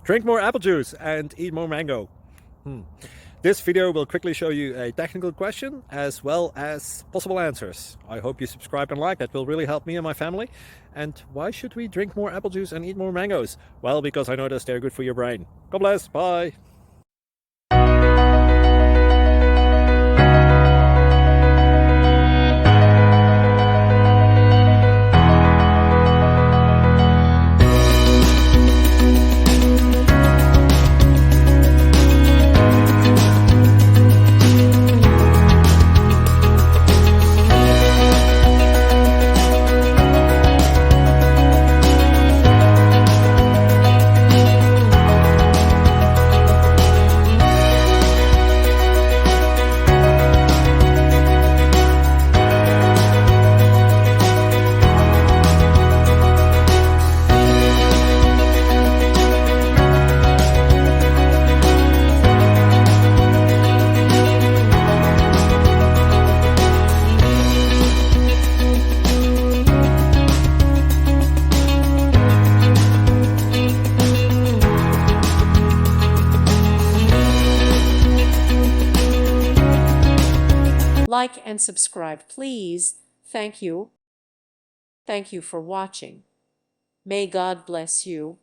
Drink more apple juice and eat more mango. This video will quickly show you a technical question as well as possible answers. I hope you subscribe and like, that will really help me and my family. And why should we drink more apple juice and eat more mangoes? Well, because I noticed they're good for your brain. God bless, bye. Like and subscribe, please. Thank you. Thank you for watching. May God bless you.